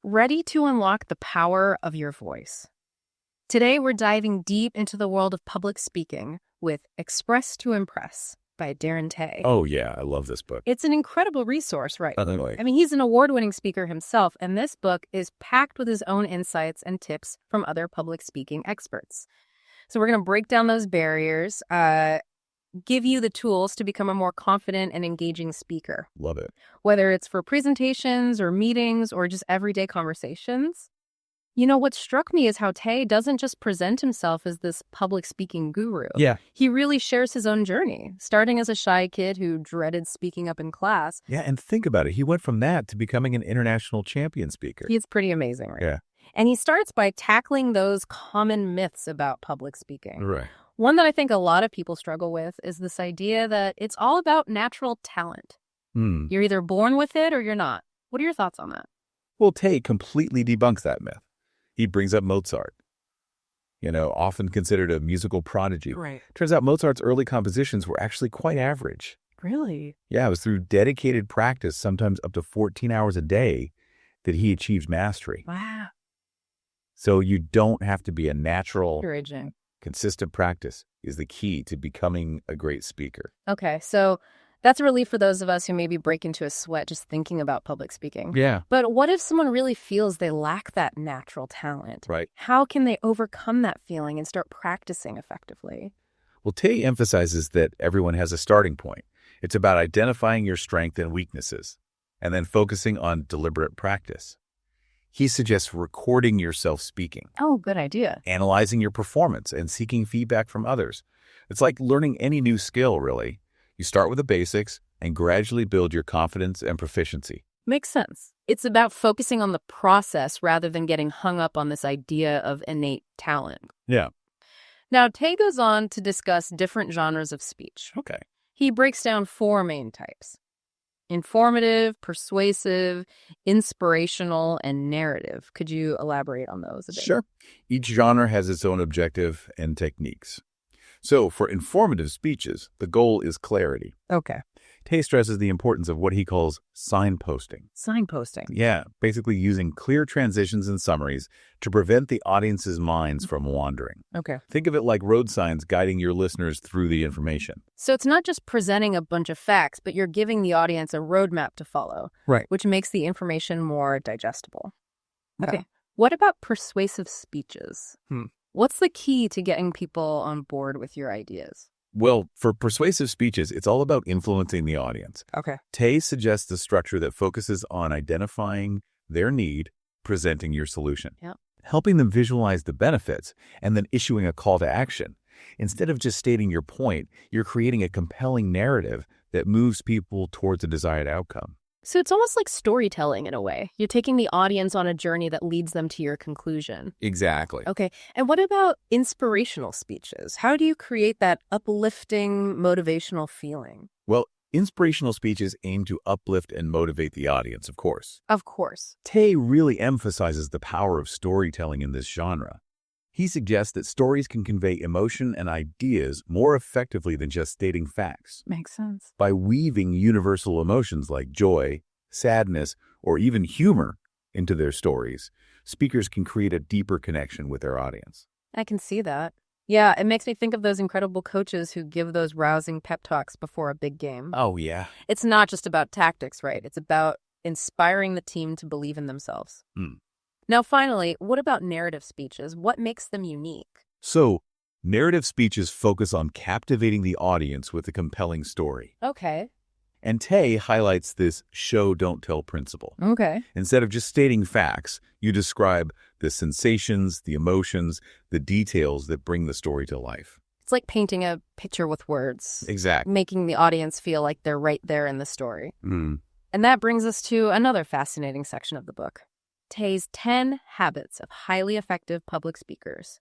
ready to unlock the power of your voice. Today, we're diving deep into the world of public speaking with Express to Impress by Darren Tay. Oh, yeah, I love this book. It's an incredible resource, right? Definitely. I mean, he's an award-winning speaker himself, and this book is packed with his own insights and tips from other public speaking experts. So we're going to break down those barriers, give you the tools to become a more confident and engaging speaker. Love it. Whether it's for presentations or meetings or just everyday conversations. You know, what struck me is how Tay doesn't just present himself as this public speaking guru. Yeah. He really shares his own journey, starting as a shy kid who dreaded speaking up in class. Yeah, and think about it. He went from that to becoming an international champion speaker. He's pretty amazing, right? Yeah. And he starts by tackling those common myths about public speaking. Right. One that I think a lot of people struggle with is this idea that it's all about natural talent. You're either born with it or you're not. What are your thoughts on that? Well, Tay completely debunks that myth. He brings up Mozart, often considered a musical prodigy. Right. Turns out Mozart's early compositions were actually quite average. Really? Yeah, it was through dedicated practice, sometimes up to 14 hours a day, that he achieved mastery. Wow. So you don't have to be a natural, Encouraging. consistent practice is the key to becoming a great speaker. Okay, so that's a relief for those of us who maybe break into a sweat just thinking about public speaking. Yeah. But what if someone really feels they lack that natural talent? Right. How can they overcome that feeling and start practicing effectively? Well, Tay emphasizes that everyone has a starting point. It's about identifying your strengths and weaknesses and then focusing on deliberate practice. He suggests recording yourself speaking, Oh, good idea. analyzing your performance, and seeking feedback from others. It's like learning any new skill, really. You start with the basics and gradually build your confidence and proficiency. Makes sense. It's about focusing on the process rather than getting hung up on this idea of innate talent. Yeah. Now, Tay goes on to discuss different genres of speech. Okay. He breaks down 4 main types: informative, persuasive, inspirational, and narrative. Could you elaborate on those a bit? Sure. Each genre has its own objective and techniques. So, for informative speeches, the goal is clarity. Okay. Tay stresses the importance of what he calls signposting. Signposting. Yeah, basically using clear transitions and summaries to prevent the audience's minds from wandering. Okay. Think of it like road signs guiding your listeners through the information. So it's not just presenting a bunch of facts, but you're giving the audience a roadmap to follow, Right. which makes the information more digestible. Okay. Yeah. What about persuasive speeches? Hmm. What's the key to getting people on board with your ideas? Well, for persuasive speeches, it's all about influencing the audience. Okay. Tay suggests a structure that focuses on identifying their need, presenting your solution, Yep. helping them visualize the benefits, and then issuing a call to action. Instead of just stating your point, you're creating a compelling narrative that moves people towards a desired outcome. So it's almost like storytelling in a way. You're taking the audience on a journey that leads them to your conclusion. Exactly. Okay. And what about inspirational speeches? How do you create that uplifting, motivational feeling? Well, inspirational speeches aim to uplift and motivate the audience, of course. Of course. Tay really emphasizes the power of storytelling in this genre. He suggests that stories can convey emotion and ideas more effectively than just stating facts. Makes sense. By weaving universal emotions like joy, sadness, or even humor into their stories, speakers can create a deeper connection with their audience. I can see that. Yeah, it makes me think of those incredible coaches who give those rousing pep talks before a big game. Oh, yeah. It's not just about tactics, right? It's about inspiring the team to believe in themselves. Now, finally, what about narrative speeches? What makes them unique? So, narrative speeches focus on captivating the audience with a compelling story. Okay. And Tay highlights this show, don't tell principle. Okay. Instead of just stating facts, you describe the sensations, the emotions, the details that bring the story to life. It's like painting a picture with words. Exactly. Making the audience feel like they're right there in the story. Mm. And that brings us to another fascinating section of the book. Tay's 10 habits of highly effective public speakers.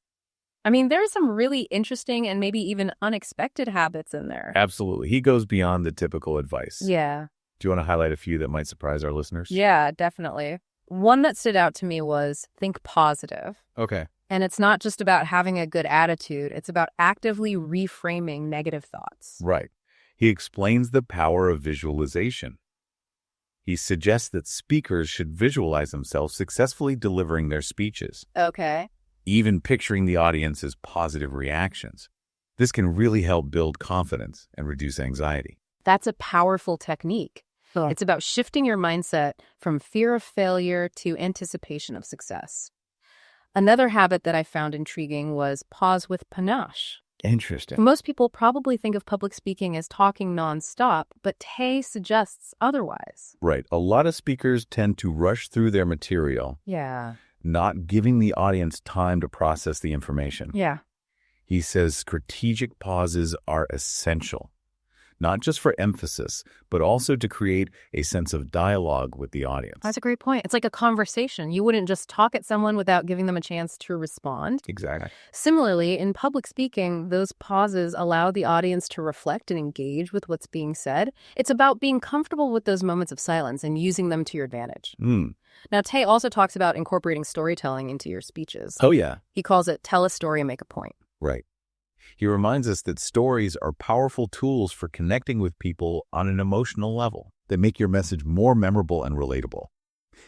I mean, there are some really interesting and maybe even unexpected habits in there. Absolutely. He goes beyond the typical advice. Yeah. Do you want to highlight a few that might surprise our listeners? Yeah, definitely. One that stood out to me was think positive. Okay. And it's not just about having a good attitude. It's about actively reframing negative thoughts. Right. He explains the power of visualization. He suggests that speakers should visualize themselves successfully delivering their speeches, Okay. even picturing the audience's positive reactions. This can really help build confidence and reduce anxiety. That's a powerful technique. Sure. It's about shifting your mindset from fear of failure to anticipation of success. Another habit that I found intriguing was pause with panache. Interesting. Most people probably think of public speaking as talking nonstop, but Tay suggests otherwise. Right. A lot of speakers tend to rush through their material, Yeah. not giving the audience time to process the information. Yeah. He says strategic pauses are essential, not just for emphasis, but also to create a sense of dialogue with the audience. That's a great point. It's like a conversation. You wouldn't just talk at someone without giving them a chance to respond. Exactly. Similarly, in public speaking, those pauses allow the audience to reflect and engage with what's being said. It's about being comfortable with those moments of silence and using them to your advantage. Now, Tay also talks about incorporating storytelling into your speeches. Oh, yeah. He calls it tell a story and make a point. Right. He reminds us that stories are powerful tools for connecting with people on an emotional level that make your message more memorable and relatable.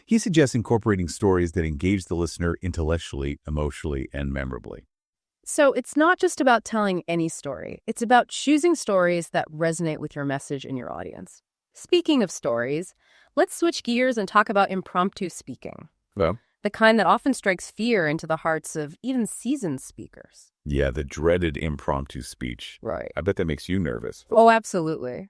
He suggests incorporating stories that engage the listener intellectually, emotionally, and memorably. So it's not just about telling any story. It's about choosing stories that resonate with your message and your audience. Speaking of stories, let's switch gears and talk about impromptu speaking. Well, The kind that often strikes fear into the hearts of even seasoned speakers. yeah, the dreaded impromptu speech. Right. I bet that makes you nervous. Oh, absolutely.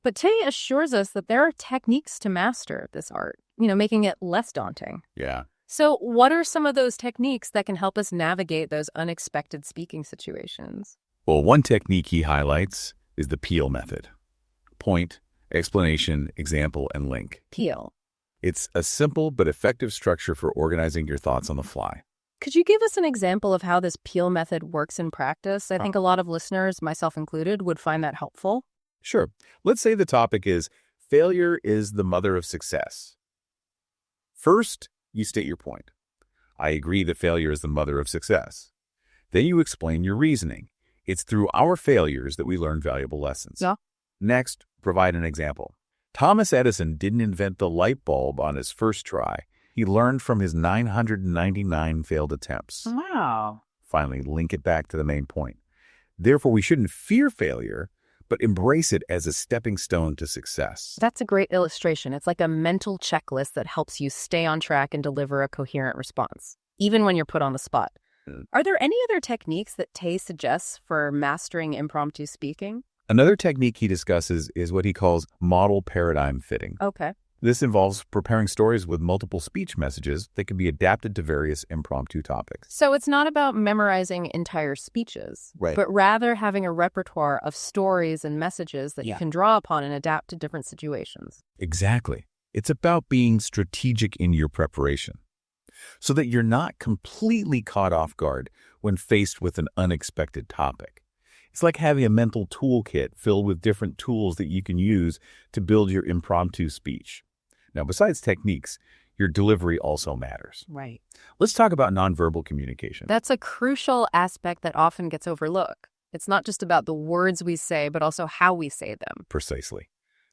But Tay assures us that there are techniques to master this art, making it less daunting. Yeah. So what are some of those techniques that can help us navigate those unexpected speaking situations? Well, one technique he highlights is the peel method. Point, explanation, example, and link. Peel. It's a simple but effective structure for organizing your thoughts on the fly. Could you give us an example of how this peel method works in practice? I think a lot of listeners, myself included, would find that helpful. Sure. Let's say the topic is failure is the mother of success. First, you state your point. I agree that failure is the mother of success. Then you explain your reasoning. It's through our failures that we learn valuable lessons. Yeah. Next, provide an example. Thomas Edison didn't invent the light bulb on his first try. He learned from his 999 failed attempts. Wow. Finally, link it back to the main point. Therefore, we shouldn't fear failure, but embrace it as a stepping stone to success. That's a great illustration. It's like a mental checklist that helps you stay on track and deliver a coherent response, even when you're put on the spot. Are there any other techniques that Tay suggests for mastering impromptu speaking? Another technique he discusses is what he calls model paradigm fitting. Okay. This involves preparing stories with multiple speech messages that can be adapted to various impromptu topics. So it's not about memorizing entire speeches, Right. but rather having a repertoire of stories and messages that you can draw upon and adapt to different situations. Exactly. It's about being strategic in your preparation so that you're not completely caught off guard when faced with an unexpected topic. It's like having a mental toolkit filled with different tools that you can use to build your impromptu speech. Now, besides techniques, your delivery also matters. Right. Let's talk about nonverbal communication. That's a crucial aspect that often gets overlooked. It's not just about the words we say, but also how we say them. Precisely.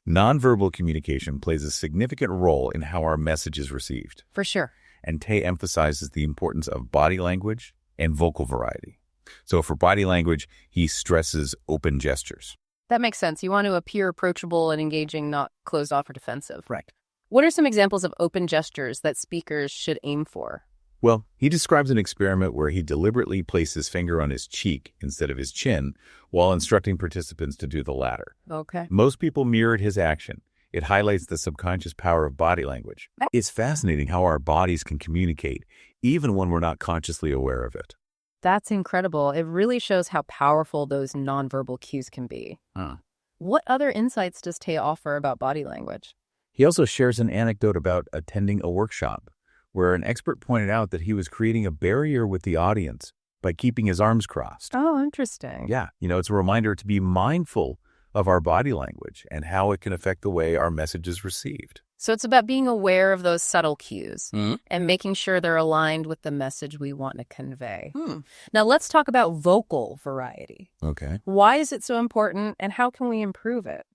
Nonverbal communication plays a significant role in how our message is received. For sure. And Tay emphasizes the importance of body language and vocal variety. So for body language, he stresses open gestures. That makes sense. You want to appear approachable and engaging, not closed off or defensive. Right. What are some examples of open gestures that speakers should aim for? Well, he describes an experiment where he deliberately placed his finger on his cheek instead of his chin while instructing participants to do the latter. Okay. Most people mirrored his action. It highlights the subconscious power of body language. It's fascinating how our bodies can communicate, even when we're not consciously aware of it. That's incredible. It really shows how powerful those nonverbal cues can be. What other insights does Tay offer about body language? He also shares an anecdote about attending a workshop where an expert pointed out that he was creating a barrier with the audience by keeping his arms crossed. Oh, interesting. Yeah, it's a reminder to be mindful of our body language and how it can affect the way our message is received. So it's about being aware of those subtle cues and making sure they're aligned with the message we want to convey. Now let's talk about vocal variety. Okay. Why is it so important and how can we improve it?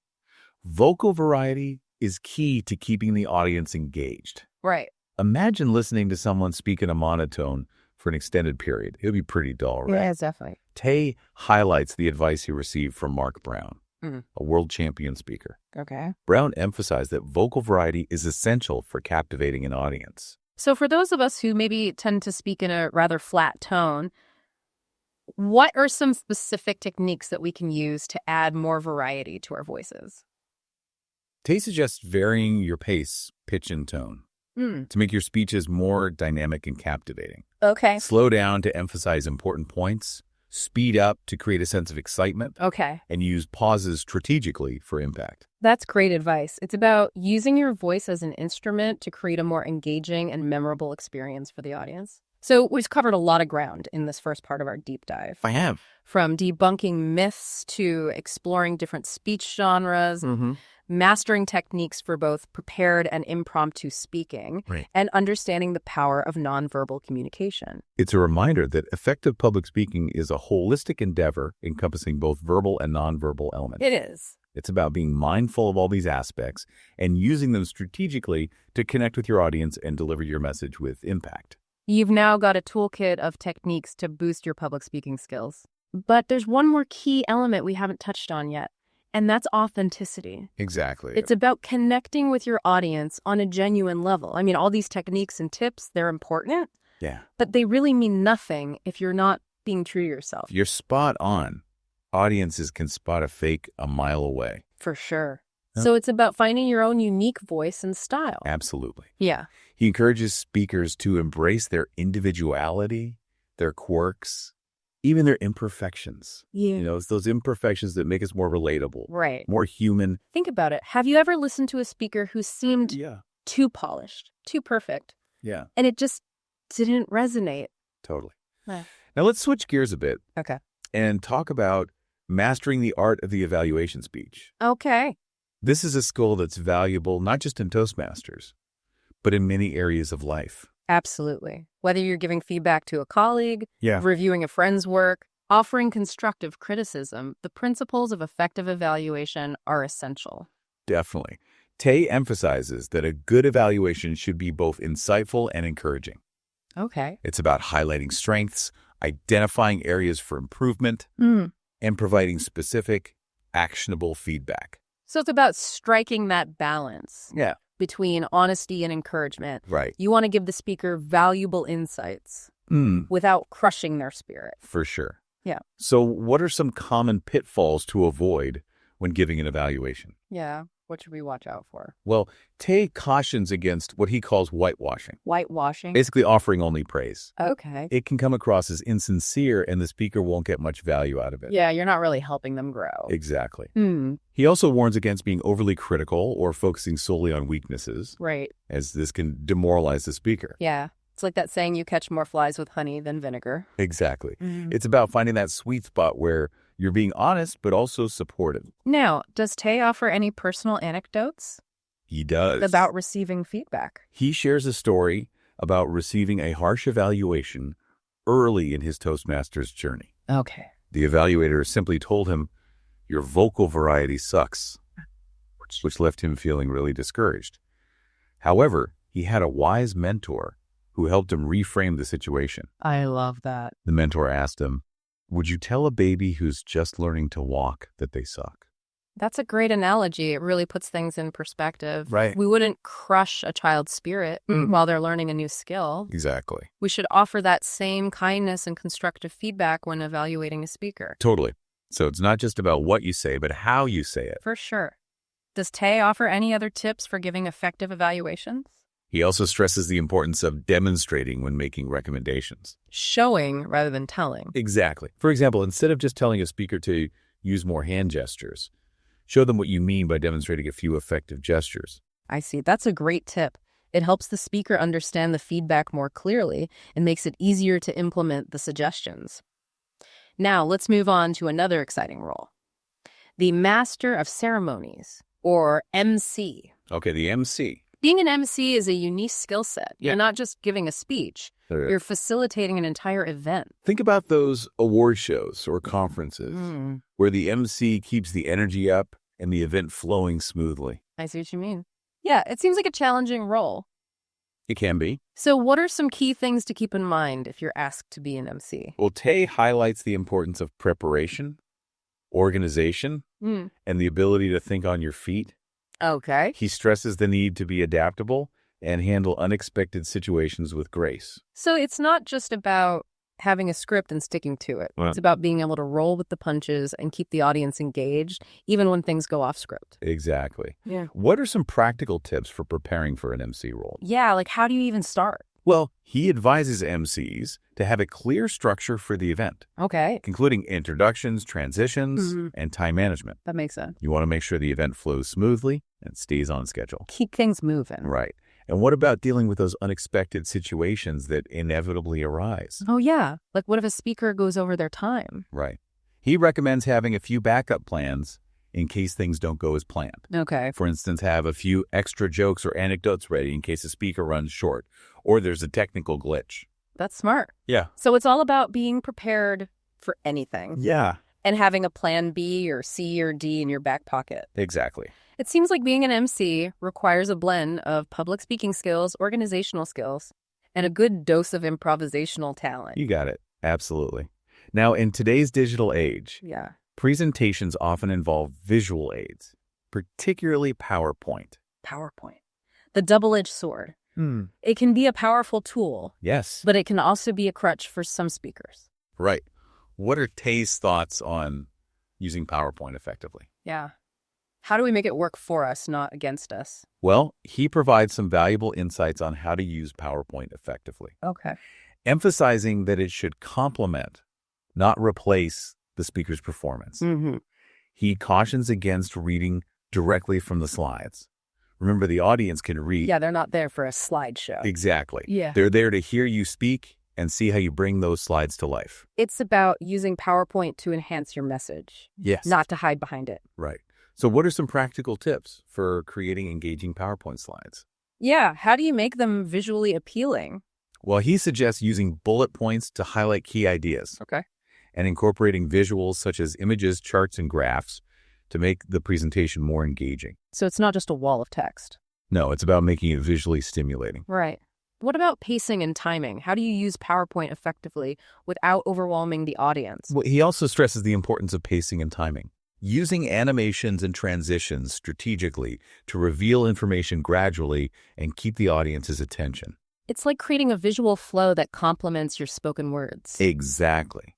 Vocal variety is key to keeping the audience engaged. Right. Imagine listening to someone speak in a monotone for an extended period. It would be pretty dull, right? Yeah, definitely. Tay highlights the advice he received from Mark Brown, Mm. a world champion speaker. Okay. Brown emphasized that vocal variety is essential for captivating an audience. So for those of us who maybe tend to speak in a rather flat tone, what are some specific techniques that we can use to add more variety to our voices? Tay suggests varying your pace, pitch, and tone to make your speeches more dynamic and captivating. Okay. Slow down to emphasize important points, speed up to create a sense of excitement, Okay. and use pauses strategically for impact. That's great advice. It's about using your voice as an instrument to create a more engaging and memorable experience for the audience. So we've covered a lot of ground in this first part of our deep dive. I have. From debunking myths to exploring different speech genres, mastering techniques for both prepared and impromptu speaking, Right. and understanding the power of nonverbal communication. It's a reminder that effective public speaking is a holistic endeavor encompassing both verbal and nonverbal elements. It is. It's about being mindful of all these aspects and using them strategically to connect with your audience and deliver your message with impact. You've now got a toolkit of techniques to boost your public speaking skills. But there's one more key element we haven't touched on yet, and that's authenticity. Exactly. It's about connecting with your audience on a genuine level. I mean, all these techniques and tips, they're important, but they really mean nothing if you're not being true to yourself. You're spot on. Audiences can spot a fake a mile away. For sure. Yep. So it's about finding your own unique voice and style. Absolutely. Yeah. He encourages speakers to embrace their individuality, their quirks, even their imperfections. Yeah. You know, it's those imperfections that make us more relatable, Right. more human. Think about it. Have you ever listened to a speaker who seemed too polished, too perfect, Yeah, and it just didn't resonate? totally. Yeah. Now let's switch gears a bit Okay. and talk about mastering the art of the evaluation speech. Okay. This is a skill that's valuable not just in Toastmasters, but in many areas of life. Absolutely. Whether you're giving feedback to a colleague, Yeah. reviewing a friend's work, offering constructive criticism, the principles of effective evaluation are essential. Definitely. Tay emphasizes that a good evaluation should be both insightful and encouraging. Okay. It's about highlighting strengths, identifying areas for improvement, and providing specific, actionable feedback. So it's about striking that balance Yeah. between honesty and encouragement. Right. You want to give the speaker valuable insights without crushing their spirit. For sure. Yeah. So what are some common pitfalls to avoid when giving an evaluation? Yeah. What should we watch out for? Well, Tay cautions against what he calls whitewashing, Whitewashing. basically offering only praise. Okay. It can come across as insincere and the speaker won't get much value out of it. Yeah, you're not really helping them grow. Exactly. He also warns against being overly critical or focusing solely on weaknesses, Right. as this can demoralize the speaker. Yeah. It's like that saying, you catch more flies with honey than vinegar. Exactly. It's about finding that sweet spot where you're being honest, but also supportive. Now, does Tay offer any personal anecdotes He does. about receiving feedback? He shares a story about receiving a harsh evaluation early in his Toastmasters journey. Okay. The evaluator simply told him, "Your vocal variety sucks," which left him feeling really discouraged. However, he had a wise mentor who helped him reframe the situation. I love that. The mentor asked him, "Would you tell a baby who's just learning to walk that they suck?" That's a great analogy. It really puts things in perspective. Right. We wouldn't crush a child's spirit while they're learning a new skill. Exactly. We should offer that same kindness and constructive feedback when evaluating a speaker. Totally. So it's not just about what you say, but how you say it. For sure. Does Tay offer any other tips for giving effective evaluations? He also stresses the importance of demonstrating when making recommendations. Showing rather than telling. Exactly. For example, instead of just telling a speaker to use more hand gestures, show them what you mean by demonstrating a few effective gestures. I see. That's a great tip. It helps the speaker understand the feedback more clearly and makes it easier to implement the suggestions. Now, let's move on to another exciting role. The Master of Ceremonies, or MC. Okay, the MC. Being an MC is a unique skill set. Yeah. You're not just giving a speech. You're facilitating an entire event. Think about those award shows or conferences where the MC keeps the energy up and the event flowing smoothly. I see what you mean. Yeah, it seems like a challenging role. It can be. So what are some key things to keep in mind if you're asked to be an MC? Well, Tay highlights the importance of preparation, organization, Mm. and the ability to think on your feet. Okay. He stresses the need to be adaptable and handle unexpected situations with grace. So it's not just about having a script and sticking to it. Well- It's about being able to roll with the punches and keep the audience engaged, even when things go off script. Exactly. Yeah. What are some practical tips for preparing for an MC role? Yeah, like how do you even start? Well, he advises MCs to have a clear structure for the event, Okay. including introductions, transitions, Mhm. and time management. That makes sense. You want to make sure the event flows smoothly and stays on schedule. Keep things moving. Right. And what about dealing with those unexpected situations that inevitably arise? Oh, yeah. Like what if a speaker goes over their time? Right. He recommends having a few backup plans in case things don't go as planned. Okay. For instance, have a few extra jokes or anecdotes ready in case a speaker runs short or there's a technical glitch. That's smart. Yeah. So it's all about being prepared for anything Yeah. and having a plan B or C or D in your back pocket. Exactly. It seems like being an MC requires a blend of public speaking skills, organizational skills, and a good dose of improvisational talent. You got it. Absolutely. Now, in today's digital age, Yeah. presentations often involve visual aids, particularly PowerPoint. PowerPoint. The double-edged sword. It can be a powerful tool, Yes. but it can also be a crutch for some speakers. Right. What are Tay's thoughts on using PowerPoint effectively? Yeah. How do we make it work for us, not against us? Well, he provides some valuable insights on how to use PowerPoint effectively, Okay. emphasizing that it should complement, not replace, the speaker's performance. Mm-hmm. He cautions against reading directly from the slides. Remember, the audience can read. Yeah, they're not there for a slideshow. Exactly. Yeah. They're there to hear you speak and see how you bring those slides to life. It's about using PowerPoint to enhance your message, Yes. not to hide behind it. Right. So what are some practical tips for creating engaging PowerPoint slides? Yeah, how do you make them visually appealing? Well, he suggests using bullet points to highlight key ideas Okay. and incorporating visuals such as images, charts, and graphs to make the presentation more engaging. So it's not just a wall of text. No, it's about making it visually stimulating. Right. What about pacing and timing? How do you use PowerPoint effectively without overwhelming the audience? Well, he also stresses the importance of pacing and timing. Using animations and transitions strategically to reveal information gradually and keep the audience's attention. It's like creating a visual flow that complements your spoken words. Exactly.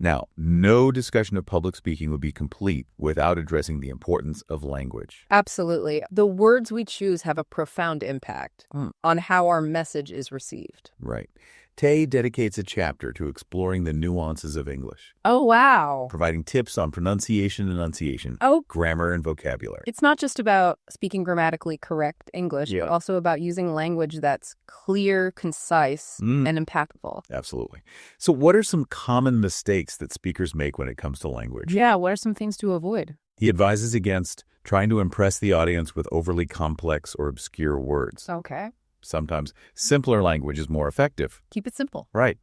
Now, no discussion of public speaking would be complete without addressing the importance of language. Absolutely. The words we choose have a profound impact on how our message is received. Right. Tay dedicates a chapter to exploring the nuances of English, Oh, wow. providing tips on pronunciation and enunciation, Oh, grammar and vocabulary. it's not just about speaking grammatically correct English, Yeah. but also about using language that's clear, concise, and impactful. Absolutely. So what are some common mistakes that speakers make when it comes to language? Yeah, what are some things to avoid? He advises against trying to impress the audience with overly complex or obscure words. Okay. Sometimes simpler language is more effective. Keep it simple. Right.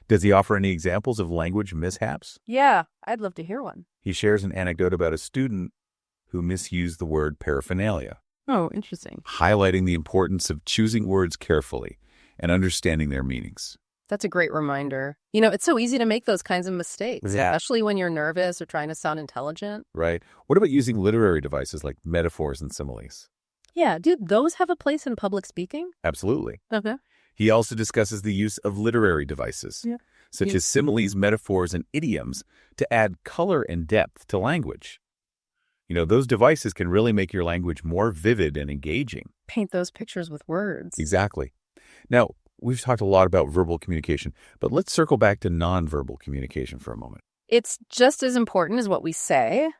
Does he offer any examples of language mishaps? Yeah, I'd love to hear one. He shares an anecdote about a student who misused the word paraphernalia, Oh, interesting. highlighting the importance of choosing words carefully and understanding their meanings. That's a great reminder. You know, it's so easy to make those kinds of mistakes, Yeah. especially when you're nervous or trying to sound intelligent. Right? What about using literary devices like metaphors and similes? Yeah, do those have a place in public speaking? Absolutely. Okay. He also discusses the use of literary devices, Yeah. such Yeah. as similes, metaphors, and idioms to add color and depth to language. You know, those devices can really make your language more vivid and engaging. Paint those pictures with words. Exactly. Now, we've talked a lot about verbal communication, but let's circle back to nonverbal communication for a moment. It's just as important as what we say,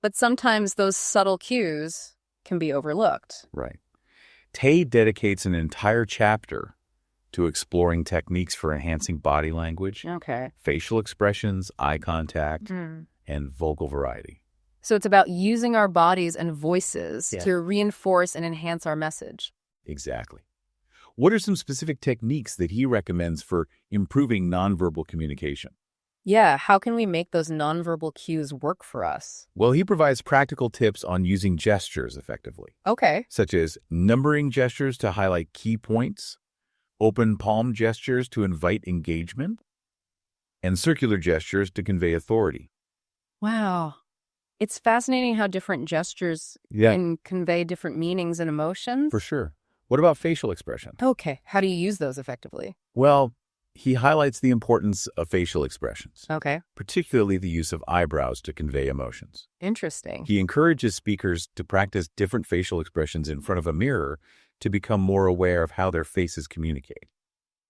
but sometimes those subtle cues can be overlooked. Right. Tay dedicates an entire chapter to exploring techniques for enhancing body language, Okay. facial expressions, eye contact, and vocal variety. So it's about using our bodies and voices Yeah. to reinforce and enhance our message. Exactly. What are some specific techniques that he recommends for improving nonverbal communication? Yeah, how can we make those nonverbal cues work for us? Well, he provides practical tips on using gestures effectively, Okay. such as numbering gestures to highlight key points, open palm gestures to invite engagement, and circular gestures to convey authority. Wow. It's fascinating how different gestures Yeah, can convey different meanings and emotions. for sure. What about facial expression? Okay, how do you use those effectively? Well, he highlights the importance of facial expressions, Okay, particularly the use of eyebrows to convey emotions. interesting. He encourages speakers to practice different facial expressions in front of a mirror to become more aware of how their faces communicate.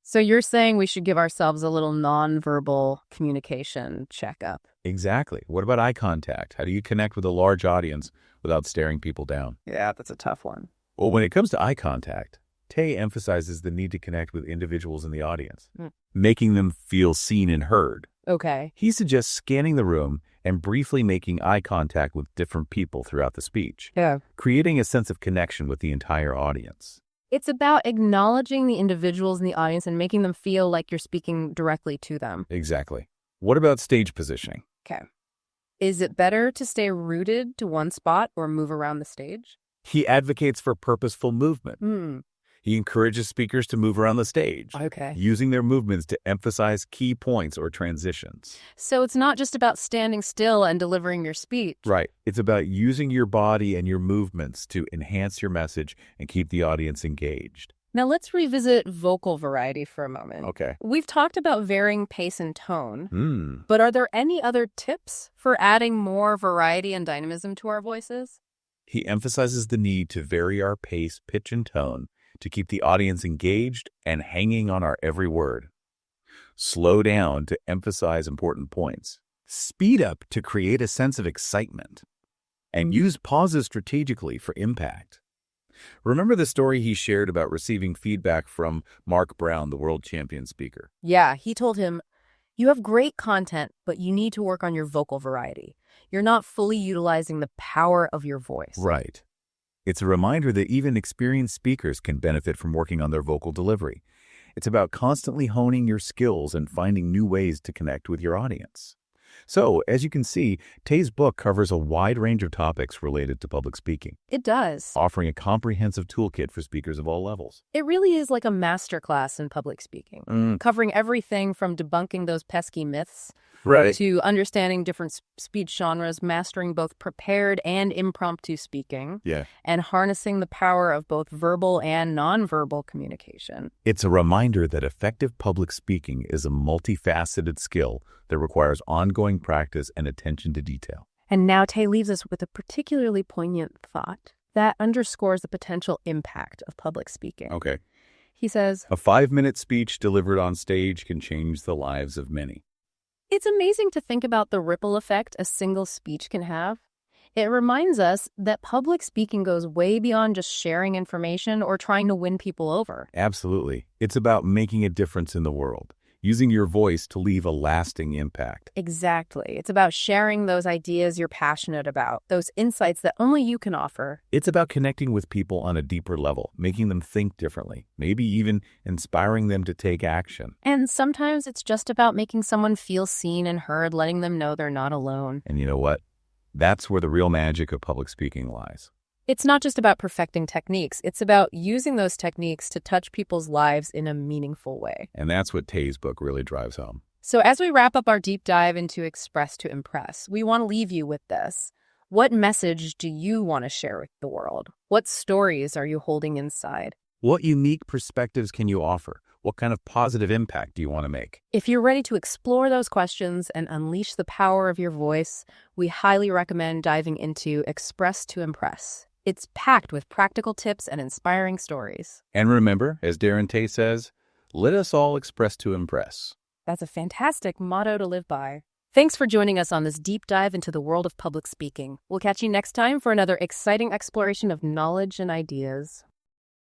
So you're saying we should give ourselves a little nonverbal communication checkup. Exactly. What about eye contact? How do you connect with a large audience without staring people down? Yeah, that's a tough one. Well, when it comes to eye contact, Tay emphasizes the need to connect with individuals in the audience, making them feel seen and heard. Okay. He suggests scanning the room and briefly making eye contact with different people throughout the speech, Yeah. creating a sense of connection with the entire audience. It's about acknowledging the individuals in the audience and making them feel like you're speaking directly to them. Exactly. What about stage positioning? Okay. Is it better to stay rooted to one spot or move around the stage? He advocates for purposeful movement. Hmm. He encourages speakers to move around the stage, Okay. using their movements to emphasize key points or transitions. So it's not just about standing still and delivering your speech. Right. It's about using your body and your movements to enhance your message and keep the audience engaged. Now let's revisit vocal variety for a moment. Okay. We've talked about varying pace and tone, but are there any other tips for adding more variety and dynamism to our voices? He emphasizes the need to vary our pace, pitch, and tone to keep the audience engaged and hanging on our every word. Slow down to emphasize important points. Speed up to create a sense of excitement. And use pauses strategically for impact. Remember the story he shared about receiving feedback from Mark Brown, the world champion speaker? Yeah, he told him, "You have great content, but you need to work on your vocal variety. You're not fully utilizing the power of your voice." Right. It's a reminder that even experienced speakers can benefit from working on their vocal delivery. It's about constantly honing your skills and finding new ways to connect with your audience. So, as you can see, Tay's book covers a wide range of topics related to public speaking, It does. offering a comprehensive toolkit for speakers of all levels. It really is like a masterclass in public speaking, covering everything from debunking those pesky myths to understanding different speech genres, mastering both prepared and impromptu speaking, Yeah. and harnessing the power of both verbal and nonverbal communication. It's a reminder that effective public speaking is a multifaceted skill that requires ongoing practice and attention to detail. And now Tay leaves us with a particularly poignant thought that underscores the potential impact of public speaking. Okay. He says, A 5-minute speech delivered on stage can change the lives of many. "It's amazing to think about the ripple effect a single speech can have. It reminds us that public speaking goes way beyond just sharing information or trying to win people over." Absolutely. It's about making a difference in the world, using your voice to leave a lasting impact. Exactly. It's about sharing those ideas you're passionate about, those insights that only you can offer. It's about connecting with people on a deeper level, making them think differently, maybe even inspiring them to take action. And sometimes it's just about making someone feel seen and heard, letting them know they're not alone. And you know what? That's where the real magic of public speaking lies. It's not just about perfecting techniques. It's about using those techniques to touch people's lives in a meaningful way. And that's what Tay's book really drives home. So as we wrap up our deep dive into Express to Impress, we want to leave you with this. What message do you want to share with the world? What stories are you holding inside? What unique perspectives can you offer? What kind of positive impact do you want to make? If you're ready to explore those questions and unleash the power of your voice, we highly recommend diving into Express to Impress. It's packed with practical tips and inspiring stories. And remember, as Darren Tay says, let us all express to impress. That's a fantastic motto to live by. Thanks for joining us on this deep dive into the world of public speaking. We'll catch you next time for another exciting exploration of knowledge and ideas.